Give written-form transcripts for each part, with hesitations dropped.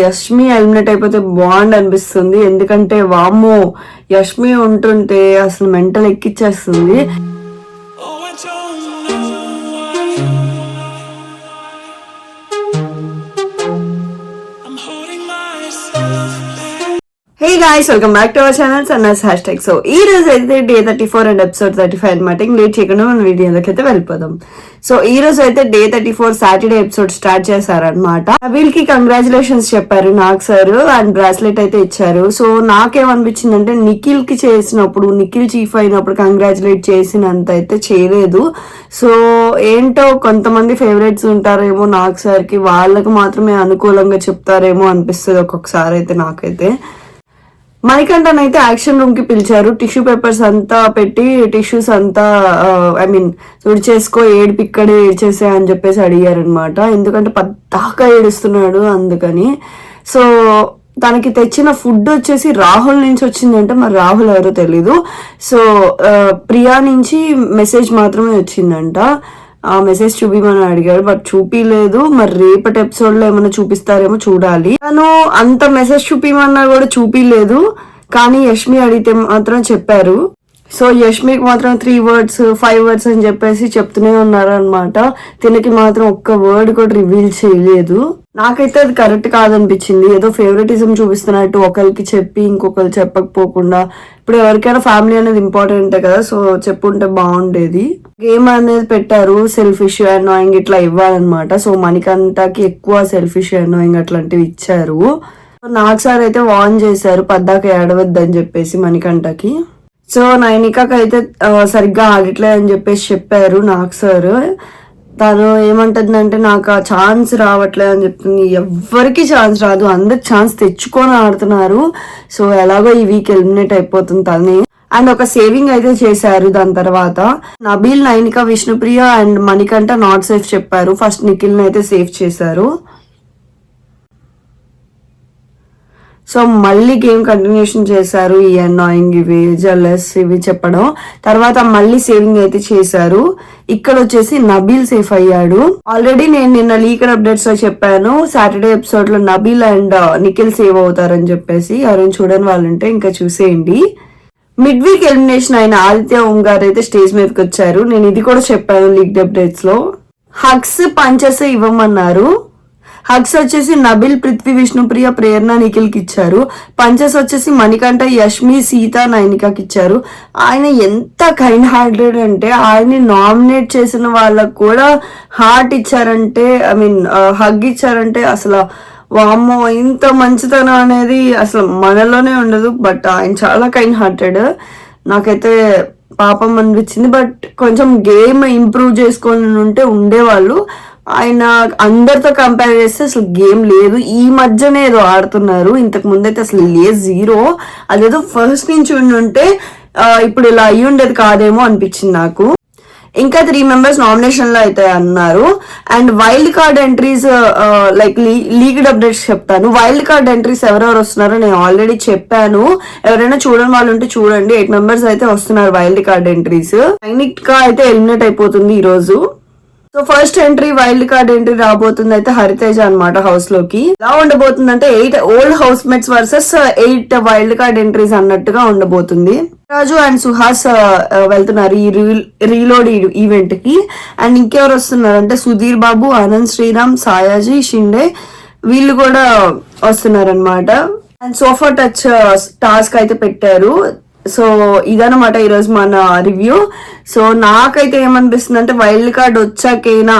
Yashmi eliminate అయిపోతే బాగుండు అనిపిస్తుంది. ఎందుకంటే వామ్మో యష్మి ఉంటుంటే అసలు mental ఎక్కిచ్చేస్తుంది. Hey guys, welcome back to our channel Sannas Hashtag. So ఈ రోజు అయితే డే 34 అండ్ ఎపిసోడ్ 35 అనమాట. ఇంక లేట్ చేయకుండా మన వీడియోలోకి అయితే వెళ్ళిపోదాం. సో ఈ రోజు అయితే డే 34 సాటర్డే ఎపిసోడ్ స్టార్ట్ చేశారనమాట. వీళ్ళకి కంగ్రాచులేషన్స్ చెప్పారు నాగ్ సార్ అండ్ బ్రాస్లెట్ అయితే ఇచ్చారు. సో నాకేమనిపించిందంటే నిఖిల్ కి చేసినప్పుడు, నిఖిల్ చీఫ్ అయినప్పుడు కంగ్రాచులేట్ చేసినంత అయితే చేయలేదు. సో ఏంటో కొంతమంది ఫేవరెట్స్ ఉంటారేమో నాగ్ సార్ కి, వాళ్ళకు మాత్రమే అనుకూలంగా చెప్తారేమో అనిపిస్తుంది ఒక్కొక్కసారి అయితే నాకైతే. మణికంఠన్ యాక్షన్ రూమ్ కి పిలిచారు. టిష్యూ పేపర్స్ అంతా పెట్టి టిష్యూస్ అంతా తుడిచేసుకో, ఏడిపిక్కడే ఏడ్చేసే అని చెప్పేసి అడిగారు అనమాట. ఎందుకంటే పద్దాకా ఏడుస్తున్నాడు అందుకని. సో తనకి తెచ్చిన ఫుడ్ వచ్చేసి రాహుల్ నుంచి వచ్చిందంటే, మరి రాహుల్ ఎవరో తెలీదు. సో ప్రియా నుంచి మెసేజ్ మాత్రమే వచ్చిందంట. ఆ మెసేజ్ చూపిమని అడిగాడు, బట్ చూపిలేదు. మరి రేపటి ఎపిసోడ్ లో ఏమైనా చూపిస్తారేమో చూడాలి. తను అంత మెసేజ్ చూపిమన్నా కూడా చూపిలేదు, కానీ యష్మి అడిగితే మాత్రం చెప్పారు. సో యష్మికి మాత్రం 3 words 5 words అని చెప్పేసి చెప్తూనే ఉన్నారు అనమాట. తినకి మాత్రం ఒక్క వర్డ్ కూడా రివీల్ చేయలేదు. నాకైతే అది కరెక్ట్ కాదనిపించింది. ఏదో ఫేవరెటిజం చూపిస్తున్నట్టు ఒకరికి చెప్పి ఇంకొకరు చెప్పకపోకుండా. ఇప్పుడు ఎవరికైనా ఫ్యామిలీ అనేది ఇంపార్టెంట్ కదా, సో చెప్పుంటే బాగుండేది. గేమ్ అనేది పెట్టారు, సెల్ఫిష్ అనాయింగ్ ఇట్లా ఇవ్వాలన్నమాట. సో మణికంఠకి ఎక్కువ సెల్ఫిష్ అనాయింగ్ అట్లాంటివి ఇచ్చారు. నాగ్ సార్ అయితే వార్న్ చేశారు పద్దాక ఏడవద్దని చెప్పేసి మణికంఠకి. సో నైనికాకి అయితే సరిగ్గా ఆడట్లే అని చెప్పేసి చెప్పారు నాగ్ సార్. తను ఏమంటుందంటే నాకు ఆ ఛాన్స్ రావట్లేదు అని చెప్తుంది. ఎవ్వరికి ఛాన్స్ రాదు, అందరికి ఛాన్స్ తెచ్చుకొని ఆడుతున్నారు. సో ఎలాగో ఈ వీక్ ఎలిమినేట్ అయిపోతుంది తనే. అండ్ ఒక సేవింగ్ అయితే చేశారు. దాని తర్వాత Nabeel, Nainika, Vishnupriya and Manikanta not safe చెప్పారు. ఫస్ట్ నిఖిల్ ని అయితే సేఫ్ చేశారు. సో మళ్ళీ గేమ్ కంటిన్యూషన్ చేశారు. ఈ అనాయింగ్ ఇవి జెలస్ ఇవి చెప్పడం తర్వాత మళ్ళీ సేవింగ్ అయితే చేశారు. ఇక్కడ వచ్చేసి నబీల్ సేఫ్ అయ్యాడు. ఆల్రెడీ నేను నిన్న లీకర్ అప్డేట్స్ లో చెప్పాను, సాటర్డే ఎపిసోడ్ లో నబీల్ అండ్ నిఖిల్ సేవ్ అవుతారని చెప్పేసి. ఎవరైనా చూడని వాళ్ళుంటే ఇంకా చూసేయండి. మిడ్ వీక్ ఎలిమినేషన్ అయిన ఆదిత్య ఓం గారు అయితే స్టేజ్ మీదకి వచ్చారు. నేను ఇది కూడా చెప్పాను లీక్ అప్డేట్స్ లో. హగ్స్ పంచెస్ ఇవ్వమన్నారు. హగ్స్ వచ్చేసి నబిల్, పృథ్వీ, విష్ణుప్రియ, ప్రేరణ, నిఖిల్ కి ఇచ్చారు. పంచెస్ వచ్చేసి మణికంఠ, యష్మి, సీత, నైనికాకి ఇచ్చారు. ఆయన ఎంత కైండ్ హార్టెడ్ అంటే ఆయన్ని నామినేట్ చేసిన వాళ్ళకు కూడా హార్ట్ ఇచ్చారంటే, ఐ మీన్ హగ్ ఇచ్చారంటే అసలు వామ్మో, ఇంత మంచితనం అనేది అసలు మనలోనే ఉండదు. బట్ ఆయన చాలా కైండ్ హార్టెడ్. నాకైతే పాపం అనిపించింది. బట్ కొంచెం గేమ్ ఇంప్రూవ్ చేసుకొని ఉంటే ఉండేవాళ్ళు. ఆయన అందరితో కంపేర్ చేస్తే అసలు గేమ్ లేదు. ఈ మధ్యనే ఏదో ఆడుతున్నారు, ఇంతకు ముందైతే అసలు లేదు, 0. అదేదో ఫస్ట్ నుంచి ఉంటే ఇప్పుడు ఇలా అయ్యి ఉండేది కాదేమో అనిపించింది నాకు. ఇంకా 3 members నామినేషన్ లో అయితే అన్నారు. And wild card entries like leaked updates చెప్తాను. వైల్డ్ కార్డ్ ఎంట్రీస్ ఎవరెవరు వస్తున్నారో నేను ఆల్రెడీ చెప్పాను. ఎవరైనా చూడని వాళ్ళు ఉంటే చూడండి. 8 members అయితే వస్తున్నారు వైల్డ్ కార్డ్ ఎంట్రీస్. నైనికా అయితే ఎలిమినేట్ అయిపోతుంది ఈ రోజు. So first entry wild card entry రాబోతుంది అయితే హరితేజ అనమాట హౌస్ లోకి. ఎలా ఉండబోతుంది అంటే 8 old house mates versus 8 wild card entries అన్నట్టుగా ఉండబోతుంది. రాజు అండ్ సుహాస్ వెళ్తున్నారు ఈ రీలోడ్ ఈవెంట్ కి. అండ్ ఇంకెవరు వస్తున్నారు అంటే సుధీర్ బాబు, ఆనంద్ శ్రీరామ్, సాయాజీ, షిండే వీళ్ళు కూడా వస్తున్నారు అనమాట. అండ్ సోఫా టచ్ టాస్క్ అయితే పెట్టారు. సో ఇదనమాట ఈరోజు మన రివ్యూ. సో నాకైతే ఏమనిపిస్తుంది అంటే వైల్డ్ కార్డ్ వచ్చాకైనా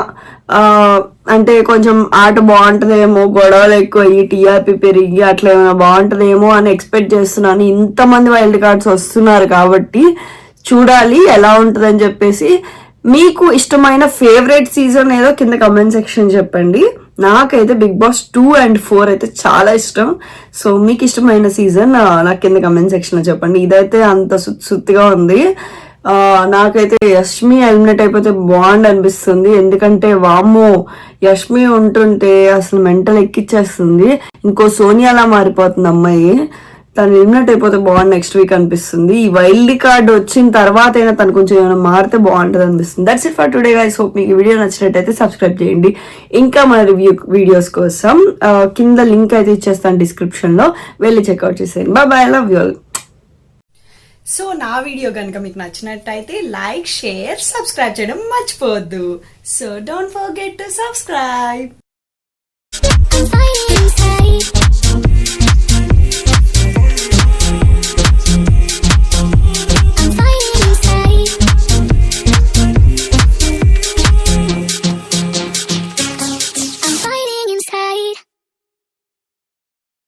అంటే కొంచెం ఆట బాగుంటదేమో, గొడవలు ఎక్కువ అయ్యి టీఆర్పీ పెరిగి అట్లా ఏమైనా బాగుంటదేమో అని ఎక్స్పెక్ట్ చేస్తున్నాను. ఇంతమంది వైల్డ్ కార్డ్స్ వస్తున్నారు కాబట్టి చూడాలి ఎలా ఉంటుందని చెప్పేసి. మీకు ఇష్టమైన ఫేవరెట్ సీజన్ ఏదో కింద కమెంట్ సెక్షన్ చెప్పండి. నాకైతే బిగ్ బాస్ 2 and 4 అయితే చాలా ఇష్టం. సో మీకు ఇష్టమైన సీజన్ నాకు కింద కమెంట్ సెక్షన్ లో చెప్పండి. ఇదైతే అంత సుత్తిగా ఉంది. నాకైతే యష్మి ఎలిమినేట్ అయిపోతే బాగుండు అనిపిస్తుంది. ఎందుకంటే వామ్మో యష్మి ఉంటుంటే అసలు మెంటల్ ఎక్కిచ్చేస్తుంది. ఇంకో సోనియాలా మారిపోతుంది అమ్మాయి. తను ఎలిమినేట్ అయిపోతే బాగుంది నెక్స్ట్ వీక్ అనిపిస్తుంది. ఈ వైల్డ్ కార్డ్ వచ్చిన తర్వాత అయినా తను కొంచెం ఏమైనా మారితే బాగుంటుంది అనిపిస్తుంది. That's it for today guys. Hope మీకు వీడియో నచ్చినట్టయితే సబ్స్క్రైబ్ చేయండి. ఇంకా మన వీడియోస్ కోసం కింద లింక్ అయితే ఇచ్చేస్తాను డిస్క్రిప్షన్ లో, వెళ్ళి చెక్అవుట్ చేసేయండి. Bye bye, love you all. So నా వీడియో కనుక మీకు నచ్చినట్టయితే లైక్, షేర్, సబ్స్క్రైబ్ చేయడం మర్చిపోవద్దు. So don't forget to subscribe.